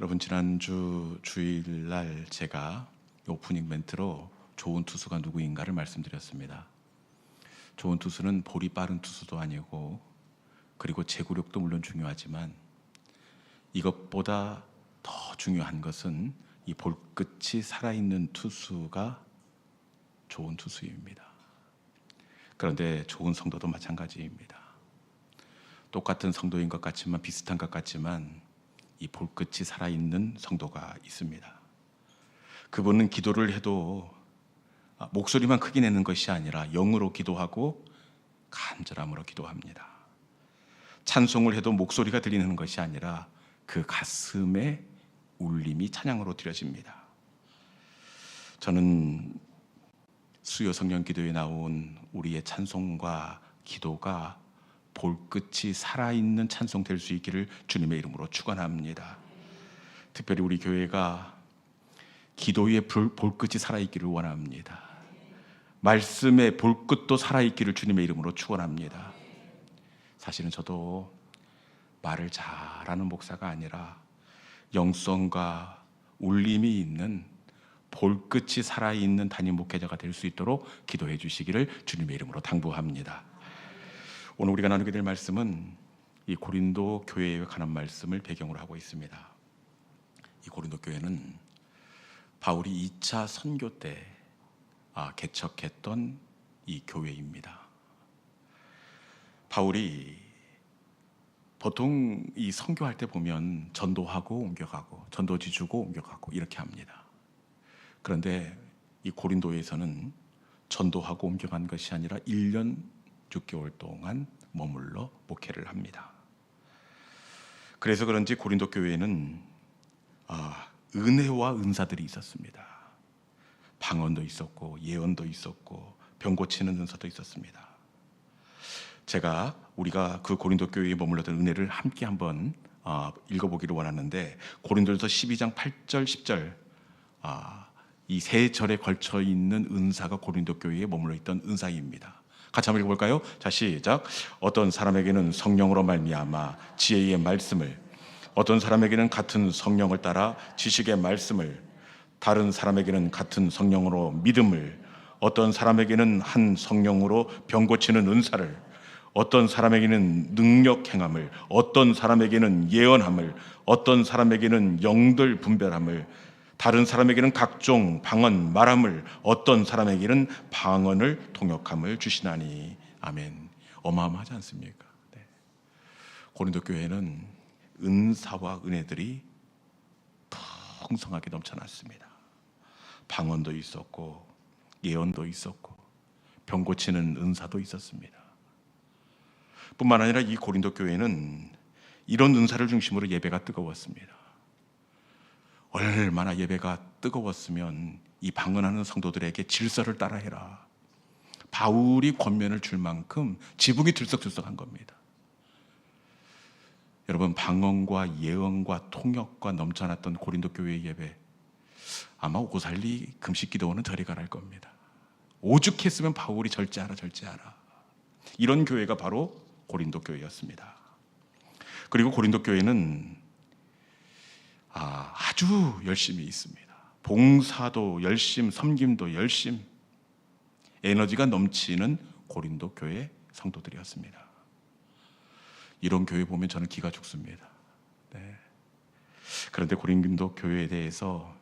여러분, 지난주 주일날 제가 오프닝 멘트로 좋은 투수가 누구인가를 말씀드렸습니다. 좋은 투수는 볼이 빠른 투수도 아니고, 그리고 제구력도 물론 중요하지만 이것보다 더 중요한 것은 이 볼끝이 살아있는 투수가 좋은 투수입니다. 그런데 좋은 성도도 마찬가지입니다. 똑같은 성도인 것 같지만, 비슷한 것 같지만 이 볼끝이 살아있는 성도가 있습니다. 그분은 기도를 해도 목소리만 크게 내는 것이 아니라 영으로 기도하고 간절함으로 기도합니다. 찬송을 해도 목소리가 들리는 것이 아니라 그 가슴의 울림이 찬양으로 드려집니다. 저는 수요 성령 기도에 나온 우리의 찬송과 기도가 볼끝이 살아있는 찬송 될 수 있기를 주님의 이름으로 축원합니다. 특별히 우리 교회가 기도의 볼끝이 살아있기를 원합니다. 말씀의 볼끝도 살아있기를 주님의 이름으로 축원합니다. 사실은 저도 말을 잘하는 목사가 아니라 영성과 울림이 있는 볼끝이 살아있는 담임 목회자가 될 수 있도록 기도해 주시기를 주님의 이름으로 당부합니다. 오늘 우리가 나누게 될 말씀은 이 고린도 교회에 관한 말씀을 배경으로 하고 있습니다. 이 고린도 교회는 바울이 2차 선교 때 개척했던 이 교회입니다. 바울이 보통 이 선교할 때 보면 전도하고 옮겨가고, 전도지 주고 옮겨가고 이렇게 합니다. 그런데 이 고린도에서는 전도하고 옮겨간 것이 아니라 1년 6개월 동안 머물러 목회를 합니다. 그래서 그런지 고린도 교회에는 은혜와 은사들이 있었습니다. 방언도 있었고, 예언도 있었고, 병 고치는 은사도 있었습니다. 우리가 그 고린도 교회에 머물렀던 은혜를 함께 한번 읽어보기를 원하는데, 고린도전서 12장 8절 10절 이 세 절에 걸쳐 있는 은사가 고린도 교회에 머물러 있던 은사입니다. 같이 한번 읽어볼까요? 자, 시작. 어떤 사람에게는 성령으로 말미암아 지혜의 말씀을, 어떤 사람에게는 같은 성령을 따라 지식의 말씀을, 다른 사람에게는 같은 성령으로 믿음을, 어떤 사람에게는 한 성령으로 병 고치는 은사를, 어떤 사람에게는 능력 행함을, 어떤 사람에게는 예언함을, 어떤 사람에게는 영들 분별함을, 다른 사람에게는 각종 방언 말함을, 어떤 사람에게는 방언을 통역함을 주시나니. 아멘. 어마어마하지 않습니까? 네. 고린도 교회는 은사와 은혜들이 풍성하게 넘쳐났습니다. 방언도 있었고, 예언도 있었고, 병 고치는 은사도 있었습니다. 뿐만 아니라 이 고린도 교회는 이런 은사를 중심으로 예배가 뜨거웠습니다. 얼마나 예배가 뜨거웠으면 이 방언하는 성도들에게 질서를 따라해라, 바울이 권면을 줄 만큼 지붕이 들썩들썩한 겁니다. 여러분, 방언과 예언과 통역과 넘쳐났던 고린도 교회의 예배, 아마 오고살리 금식 기도원은 저리 가랄 겁니다. 오죽했으면 바울이 절제하라 절제하라. 이런 교회가 바로 고린도 교회였습니다. 그리고 고린도 교회는 아주 열심히 있습니다. 봉사도 열심, 섬김도 열심, 에너지가 넘치는 고린도 교회 성도들이었습니다. 이런 교회 보면 저는 기가 죽습니다. 네. 그런데 고린도 교회에 대해서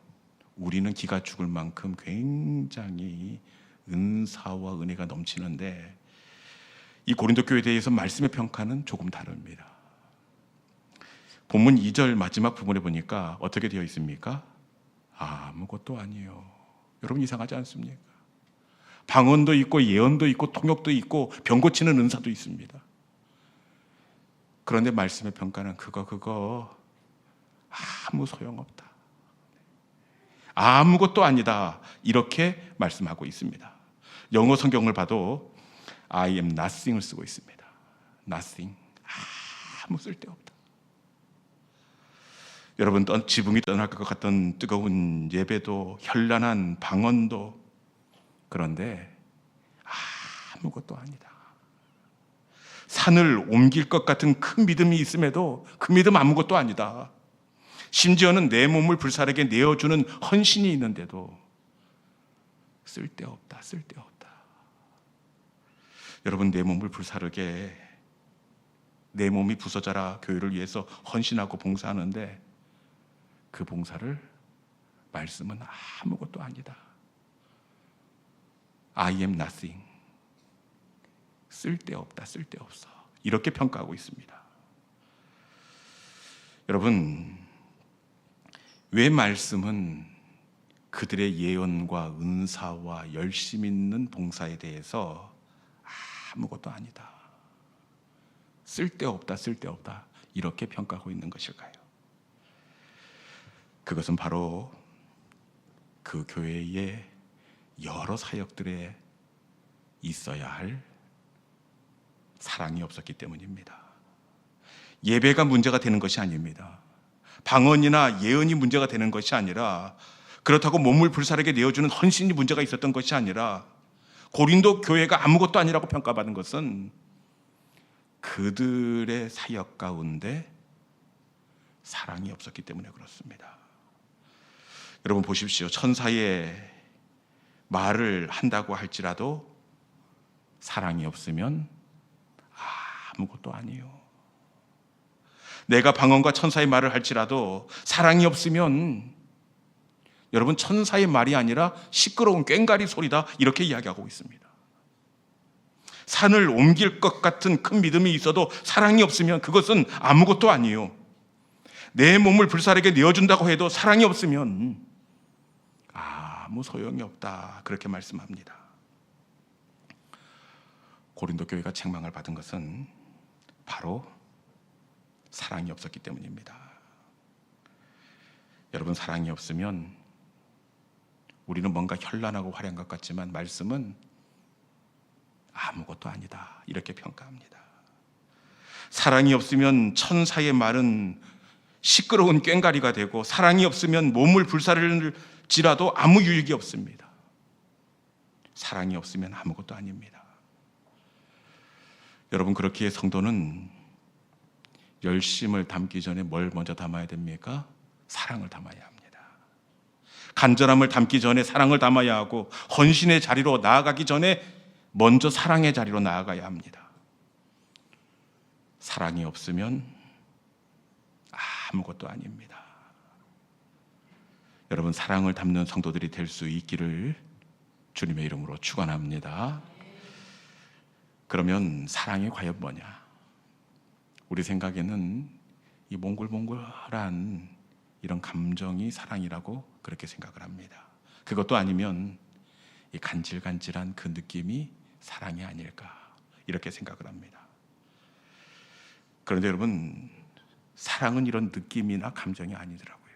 우리는 기가 죽을 만큼 굉장히 은사와 은혜가 넘치는데, 이 고린도 교회에 대해서 말씀의 평가는 조금 다릅니다. 본문 2절 마지막 부분에 보니까 어떻게 되어 있습니까? 아무것도 아니에요. 여러분, 이상하지 않습니까? 방언도 있고, 예언도 있고, 통역도 있고, 병 고치는 은사도 있습니다. 그런데 말씀의 평가는 그거 아무 소용없다, 아무것도 아니다, 이렇게 말씀하고 있습니다. 영어 성경을 봐도 I am nothing을 쓰고 있습니다. nothing, 아무 쓸데없다. 여러분, 지붕이 떠날 것 같던 뜨거운 예배도, 현란한 방언도, 그런데 아무것도 아니다. 산을 옮길 것 같은 큰 믿음이 있음에도 그 믿음 아무것도 아니다. 심지어는 내 몸을 불사르게 내어주는 헌신이 있는데도 쓸데없다. 여러분, 내 몸을 불사르게 내 몸이 부서져라 교회를 위해서 헌신하고 봉사하는데 그 봉사를 말씀은 아무것도 아니다. I am nothing. 쓸데없어. 이렇게 평가하고 있습니다. 여러분, 왜 말씀은 그들의 예언과 은사와 열심 있는 봉사에 대해서 아무것도 아니다. 쓸데없다. 이렇게 평가하고 있는 것일까요? 그것은 바로 그 교회의 여러 사역들에 있어야 할 사랑이 없었기 때문입니다. 예배가 문제가 되는 것이 아닙니다. 방언이나 예언이 문제가 되는 것이 아니라, 그렇다고 몸을 불사르게 내어주는 헌신이 문제가 있었던 것이 아니라, 고린도 교회가 아무것도 아니라고 평가받은 것은 그들의 사역 가운데 사랑이 없었기 때문에 그렇습니다. 여러분 보십시오. 천사의 말을 한다고 할지라도 사랑이 없으면 아무것도 아니에요. 내가 방언과 천사의 말을 할지라도 사랑이 없으면, 여러분, 천사의 말이 아니라 시끄러운 꽹과리 소리다, 이렇게 이야기하고 있습니다. 산을 옮길 것 같은 큰 믿음이 있어도 사랑이 없으면 그것은 아무것도 아니에요. 내 몸을 불사르게 내어준다고 해도 사랑이 없으면 아무 소용이 없다, 그렇게 말씀합니다. 고린도 교회가 책망을 받은 것은 바로 사랑이 없었기 때문입니다. 여러분, 사랑이 없으면 우리는 뭔가 현란하고 화려한 것 같지만 말씀은 아무것도 아니다, 이렇게 평가합니다. 사랑이 없으면 천사의 말은 시끄러운 꽹과리가 되고, 사랑이 없으면 몸을 불사를지라도 아무 유익이 없습니다. 사랑이 없으면 아무것도 아닙니다. 여러분, 그렇기에 성도는 열심을 담기 전에 뭘 먼저 담아야 됩니까? 사랑을 담아야 합니다. 간절함을 담기 전에 사랑을 담아야 하고, 헌신의 자리로 나아가기 전에 먼저 사랑의 자리로 나아가야 합니다. 사랑이 없으면 아무것도 아닙니다. 여러분, 사랑을 담는 성도들이 될 수 있기를 주님의 이름으로 축원합니다. 그러면 사랑이 과연 뭐냐? 우리 생각에는 이 몽글몽글한 이런 감정이 사랑이라고 그렇게 생각을 합니다. 그것도 아니면 이 간질간질한 그 느낌이 사랑이 아닐까, 이렇게 생각을 합니다. 그런데 여러분, 사랑은 이런 느낌이나 감정이 아니더라고요.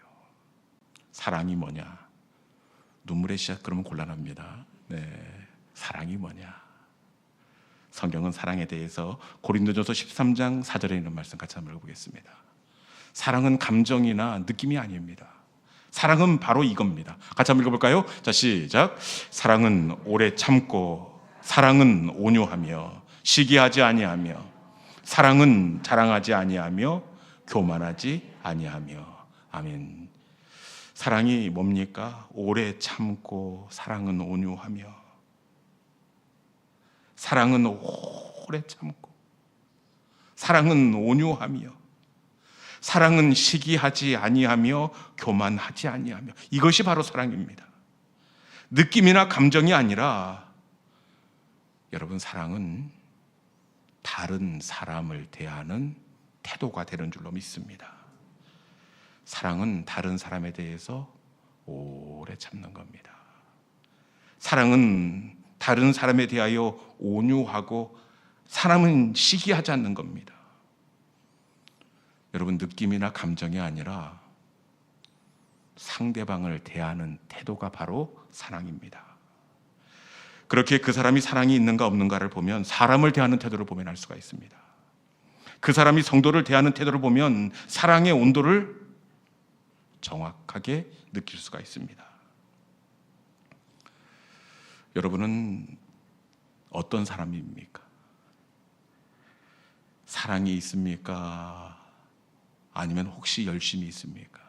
사랑이 뭐냐? 눈물의 씨앗, 그러면 곤란합니다. 사랑이 뭐냐? 성경은 사랑에 대해서 고린도전서 13장 4절에 있는 말씀 같이 한번 읽어보겠습니다. 사랑은 감정이나 느낌이 아닙니다. 사랑은 바로 이겁니다. 같이 한번 읽어볼까요? 자, 시작. 사랑은 오래 참고, 사랑은 온유하며, 시기하지 아니하며, 사랑은 자랑하지 아니하며, 교만하지 아니하며. 아멘. 사랑이 뭡니까? 오래 참고, 사랑은 온유하며. 사랑은 오래 참고, 사랑은 온유하며, 사랑은 시기하지 아니하며, 교만하지 아니하며. 이것이 바로 사랑입니다. 느낌이나 감정이 아니라, 여러분, 사랑은 다른 사람을 대하는 태도가 되는 줄로 믿습니다. 사랑은 다른 사람에 대해서 오래 참는 겁니다. 사랑은 다른 사람에 대하여 온유하고, 사람은 시기하지 않는 겁니다. 여러분, 느낌이나 감정이 아니라 상대방을 대하는 태도가 바로 사랑입니다. 그렇게 그 사람이 사랑이 있는가 없는가를 보면 사람을 대하는 태도를 보면 알 수가 있습니다. 그 사람이 성도를 대하는 태도를 보면 사랑의 온도를 정확하게 느낄 수가 있습니다. 여러분은 어떤 사람입니까? 사랑이 있습니까? 아니면 혹시 열심이 있습니까?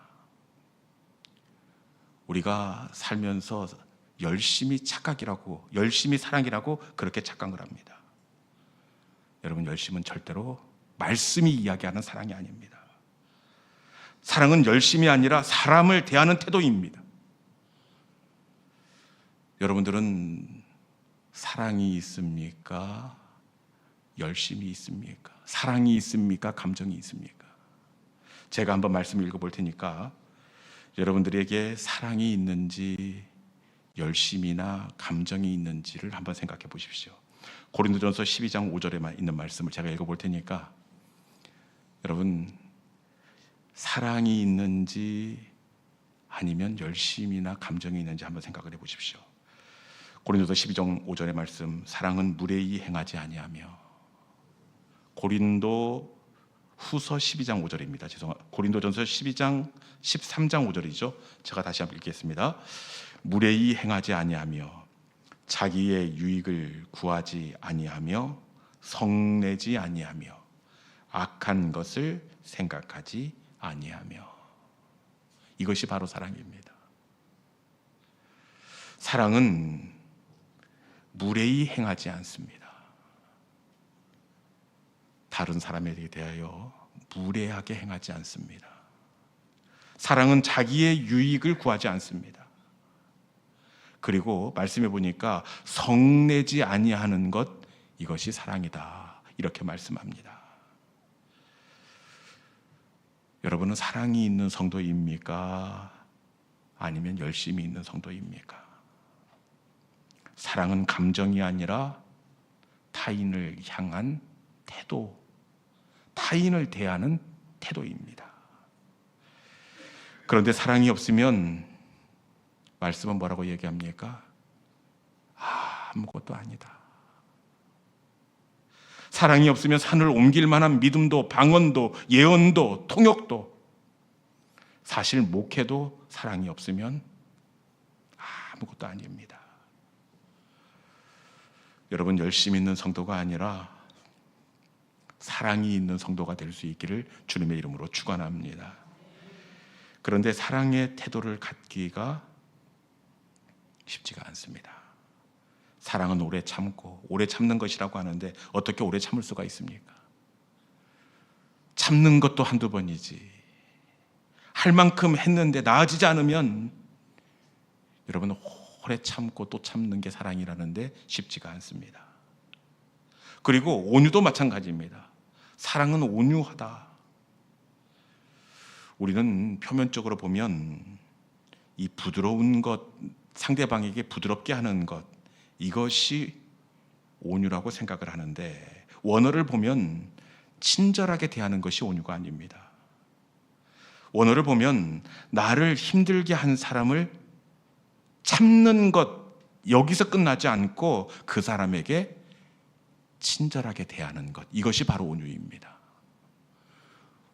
우리가 살면서 열심히 착각이라고, 열심히 사랑이라고 그렇게 착각을 합니다. 여러분, 열심은 절대로 말씀이 이야기하는 사랑이 아닙니다. 사랑은 열심이 아니라 사람을 대하는 태도입니다. 여러분들은 사랑이 있습니까? 열심이 있습니까? 사랑이 있습니까? 감정이 있습니까? 제가 한번 말씀을 읽어볼 테니까 여러분들에게 사랑이 있는지 열심이나 감정이 있는지를 한번 생각해 보십시오. 고린도전서 12장 5절에 있는 말씀을 제가 읽어볼 테니까 여러분, 사랑이 있는지 아니면 열심이나 감정이 있는지 한번 생각을 해 보십시오. 고린도서 12장 5절의 말씀, 사랑은 무례히 행하지 아니하며. 고린도 후서 12장 5절입니다. 고린도전서 12장 13장 5절이죠. 제가 다시 한번 읽겠습니다. 무례히 행하지 아니하며 자기의 유익을 구하지 아니하며 성내지 아니하며 악한 것을 생각하지 아니하며. 이것이 바로 사랑입니다. 사랑은 무례히 행하지 않습니다. 다른 사람에게 대하여 무례하게 행하지 않습니다. 사랑은 자기의 유익을 구하지 않습니다. 그리고 말씀해 보니까 성내지 아니하는 것, 이것이 사랑이다, 이렇게 말씀합니다. 여러분은 사랑이 있는 성도입니까? 아니면 열심히 있는 성도입니까? 사랑은 감정이 아니라 타인을 향한 태도, 타인을 대하는 태도입니다. 그런데 사랑이 없으면 말씀은 뭐라고 얘기합니까? 아무것도 아니다. 사랑이 없으면 산을 옮길 만한 믿음도, 방언도, 예언도, 통역도, 사실 목회도 사랑이 없으면 아무것도 아닙니다. 여러분, 열심히 있는 성도가 아니라 사랑이 있는 성도가 될 수 있기를 주님의 이름으로 축원합니다. 그런데 사랑의 태도를 갖기가 쉽지가 않습니다. 사랑은 오래 참고, 오래 참는 것이라고 하는데 어떻게 오래 참을 수가 있습니까? 참는 것도 한두 번이지. 할 만큼 했는데 나아지지 않으면 여러분, 오래 참고 또 참는 게 사랑이라는데 쉽지가 않습니다. 그리고 온유도 마찬가지입니다. 사랑은 온유하다. 우리는 표면적으로 보면 이 부드러운 것, 상대방에게 부드럽게 하는 것, 이것이 온유라고 생각을 하는데 원어를 보면 친절하게 대하는 것이 온유가 아닙니다. 원어를 보면 나를 힘들게 한 사람을 참는 것, 여기서 끝나지 않고 그 사람에게 친절하게 대하는 것, 이것이 바로 온유입니다.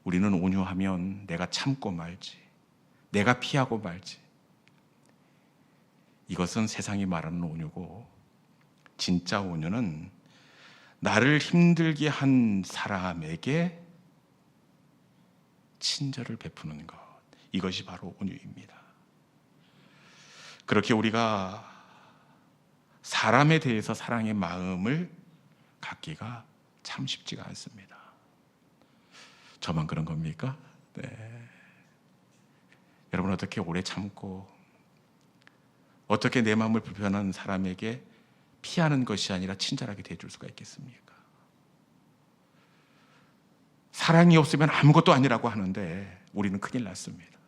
우리는 온유하면 내가 참고 말지, 내가 피하고 말지, 이것은 세상이 말하는 온유고, 진짜 온유는 나를 힘들게 한 사람에게 친절을 베푸는 것, 이것이 바로 온유입니다. 그렇게 우리가 사람에 대해서 사랑의 마음을 갖기가 참 쉽지가 않습니다. 저만 그런 겁니까? 네. 여러분, 어떻게 오래 참고, 어떻게 내 마음을 불편한 사람에게 피하는 것이 아니라 친절하게 대해줄 수가 있겠습니까? 사랑이 없으면 아무것도 아니라고 하는데 우리는 큰일 났습니다.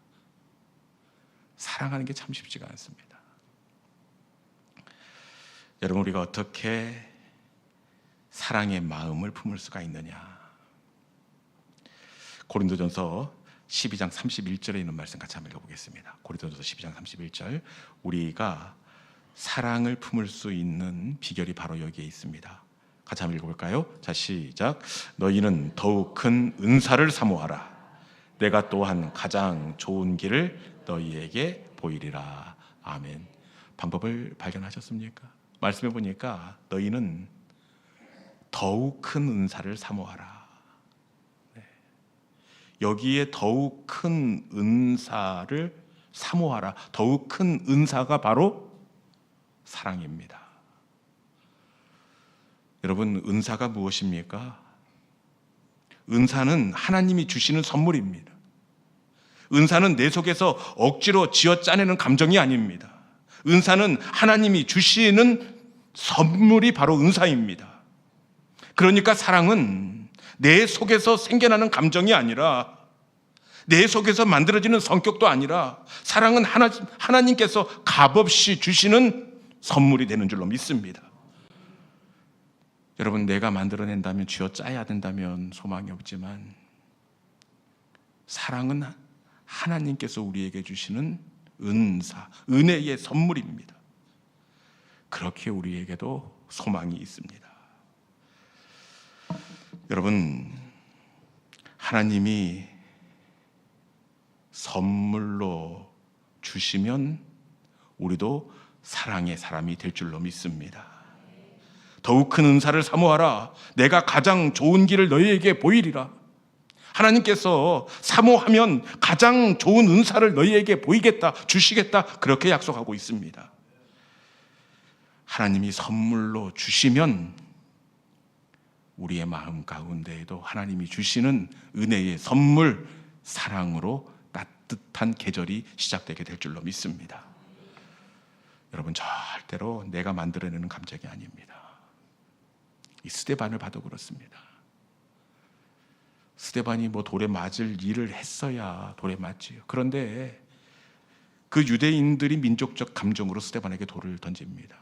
사랑하는 게 참 쉽지가 않습니다. 여러분, 우리가 어떻게 사랑의 마음을 품을 수가 있느냐? 고린도전서 12장 31절에 있는 말씀 같이 한번 읽어보겠습니다. 고린도전서 12장 31절, 우리가 사랑을 품을 수 있는 비결이 바로 여기에 있습니다. 같이 한번 읽어볼까요? 자, 시작. 너희는 더욱 큰 은사를 사모하라. 내가 또한 가장 좋은 길을 너희에게 보이리라. 아멘. 방법을 발견하셨습니까? 말씀해 보니까 너희는 더욱 큰 은사를 사모하라. 여기에 더욱 큰 은사를 사모하라. 더욱 큰 은사가 바로 사랑입니다. 여러분, 은사가 무엇입니까? 은사는 하나님이 주시는 선물입니다. 은사는 내 속에서 억지로 쥐어 짜내는 감정이 아닙니다. 은사는 하나님이 주시는 선물이 바로 은사입니다. 그러니까 사랑은 내 속에서 생겨나는 감정이 아니라, 내 속에서 만들어지는 성격도 아니라, 사랑은 하나님께서 값없이 주시는 선물이 되는 줄로 믿습니다. 여러분, 내가 만들어낸다면, 쥐어 짜야 된다면 소망이 없지만, 사랑은 하나님께서 우리에게 주시는 은사, 은혜의 선물입니다. 그렇게 우리에게도 소망이 있습니다. 여러분, 하나님이 선물로 주시면 우리도 사랑의 사람이 될 줄로 믿습니다. 더욱 큰 은사를 사모하라. 내가 가장 좋은 길을 너희에게 보이리라. 하나님께서 사모하면 가장 좋은 은사를 너희에게 보이겠다, 주시겠다, 그렇게 약속하고 있습니다. 하나님이 선물로 주시면 우리의 마음 가운데에도 하나님이 주시는 은혜의 선물, 사랑으로 따뜻한 계절이 시작되게 될 줄로 믿습니다. 여러분, 절대로 내가 만들어내는 감정이 아닙니다. 이 스데반을 봐도 그렇습니다. 스데반이 돌에 맞을 일을 했어야 돌에 맞지요. 그런데 그 유대인들이 민족적 감정으로 스데반에게 돌을 던집니다.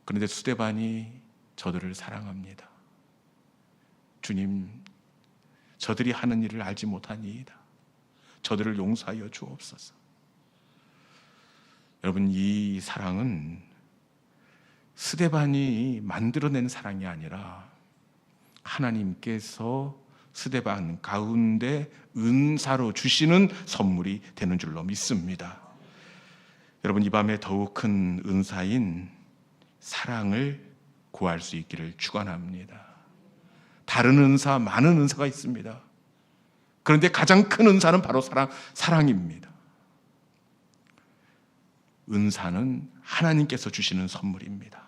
그런데 스데반이 저들을 사랑합니다. 주님, 저들이 하는 일을 알지 못하니이다. 저들을 용서하여 주옵소서. 여러분, 이 사랑은 스데반이 만들어낸 사랑이 아니라 하나님께서 스데반 가운데 은사로 주시는 선물이 되는 줄로 믿습니다. 여러분, 이 밤에 더욱 큰 은사인 사랑을 구할 수 있기를 축원합니다. 다른 은사, 많은 은사가 있습니다. 그런데 가장 큰 은사는 바로 사랑입니다. 은사는 하나님께서 주시는 선물입니다.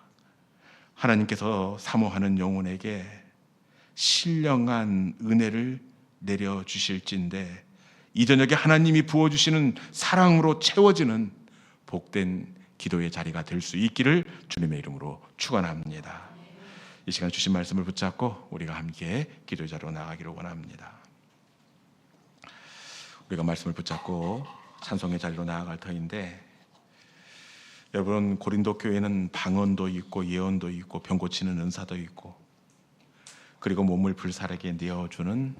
하나님께서 사모하는 영혼에게 신령한 은혜를 내려주실진데, 이 저녁에 하나님이 부어주시는 사랑으로 채워지는 복된 기도의 자리가 될 수 있기를 주님의 이름으로 축원합니다. 이 시간 주신 말씀을 붙잡고 우리가 함께 기도의 자리로 나가기를 원합니다. 우리가 말씀을 붙잡고 찬송의 자리로 나아갈 터인데, 여러분, 고린도 교회는 방언도 있고 예언도 있고 병 고치는 은사도 있고, 그리고 몸을 불사르게 내어주는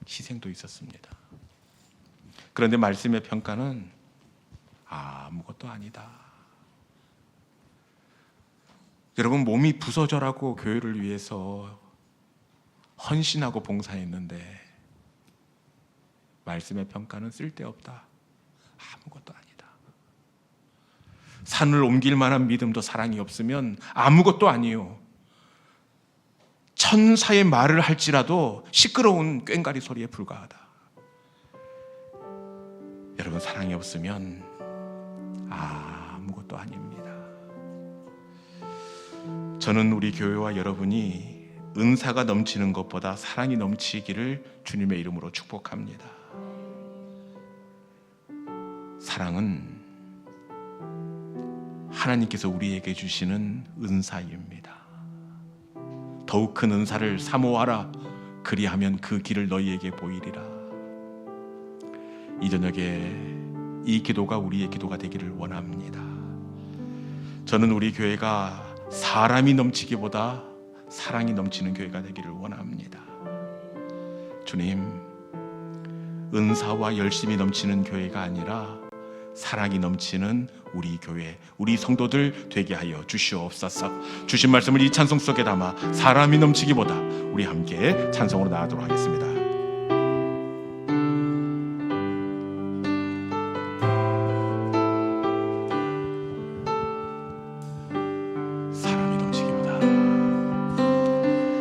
희생도 있었습니다. 그런데 말씀의 평가는 아무것도 아니다. 여러분, 몸이 부서져라고 교회를 위해서 헌신하고 봉사했는데 말씀의 평가는 쓸데없다. 아무것도 아니다. 산을 옮길 만한 믿음도 사랑이 없으면 아무것도 아니요. 천사의 말을 할지라도 시끄러운 꽹과리 소리에 불과하다. 여러분, 사랑이 없으면 아무것도 아닙니다. 저는 우리 교회와 여러분이 은사가 넘치는 것보다 사랑이 넘치기를 주님의 이름으로 축복합니다. 사랑은 하나님께서 우리에게 주시는 은사입니다. 더욱 큰 은사를 사모하라. 그리하면 그 길을 너희에게 보이리라. 이 저녁에 이 기도가 우리의 기도가 되기를 원합니다. 저는 우리 교회가 사람이 넘치기보다 사랑이 넘치는 교회가 되기를 원합니다. 주님, 은사와 열심이 넘치는 교회가 아니라 사랑이 넘치는 우리 교회, 우리 성도들 되게 하여 주시옵소서. 주신 말씀을 이 찬송 속에 담아 사람이 넘치기보다 우리 함께 찬송으로 나가도록 하겠습니다. 사람이 넘치기보다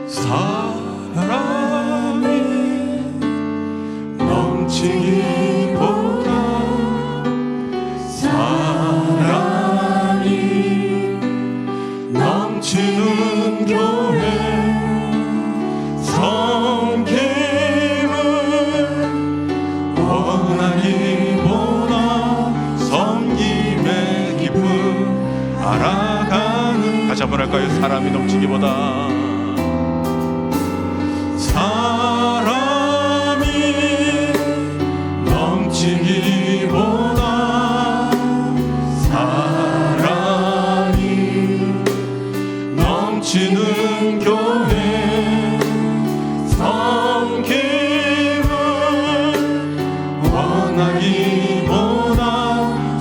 사랑이 넘치기보다 원하기보다 섬김의 기쁨 알아가는. 다시 한번 할까요? 사람이 넘치기보다 넘치기보다 사랑이 넘치는 교회 섬김을 원하기보다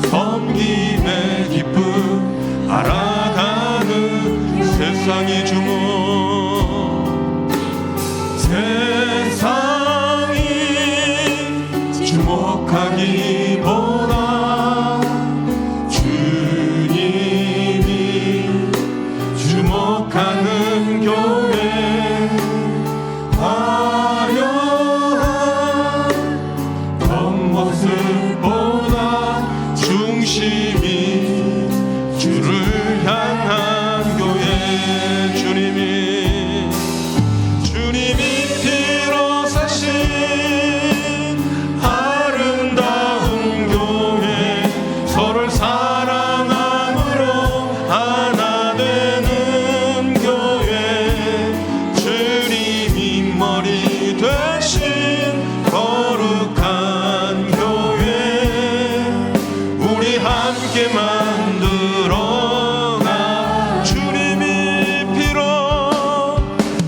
섬김의 기쁨 알아가는 세상이 주목하기보다 주님이 주목하는 교회 화려한 겉모습보다 중심이 주를 향한 교회. 주님이 피로 사신 만들어가.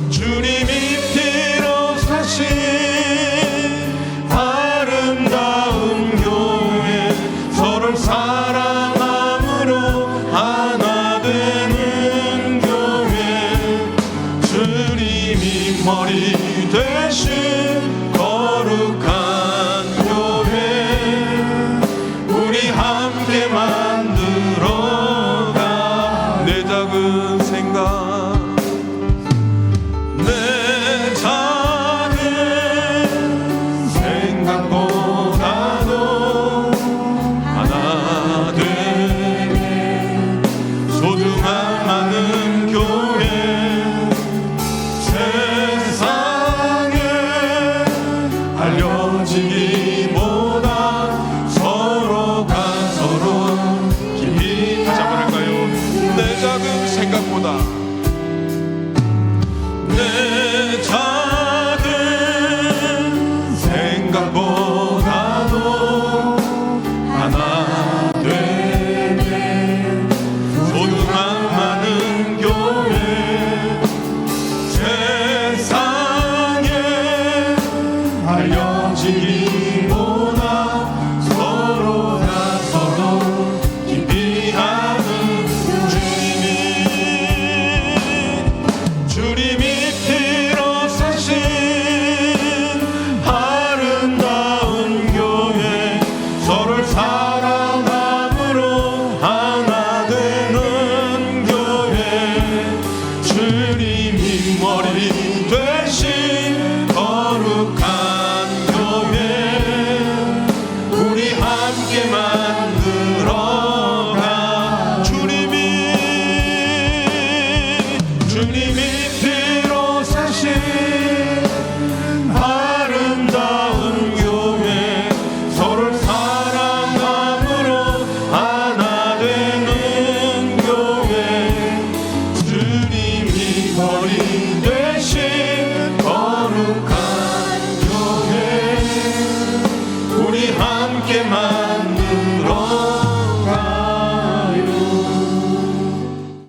주님이 피로 사신 아름다운 교회 서로를 사랑함으로 하나 되는 교회. 주님이 머리 되신 거룩한 교회 우리 함께 만들어가. 내 작은 생각 내 작은 생각보다도 하나 되는 소중한 많은 교회 세상에 알려지기보다 서로가 서로 깊이. 다시 한번 할까요? 내 작은 생각보다 내 작은 생각보다도 하나 되는 소중한 많은 교회 세상에 알려지기보다 서로가 서로 깊이 아는 주님이 피로 사신 아름다운 교회 서로를 사랑함으로 하나 되는 교회. 주님이 머리 되신 거룩한 교회 우리 함께 만들어가. 주님이 피로 사신 아름다운 교회 서로를 사랑함으로 하나 되는 교회. 주님이 머리 되신 거룩한 교회 우리 함께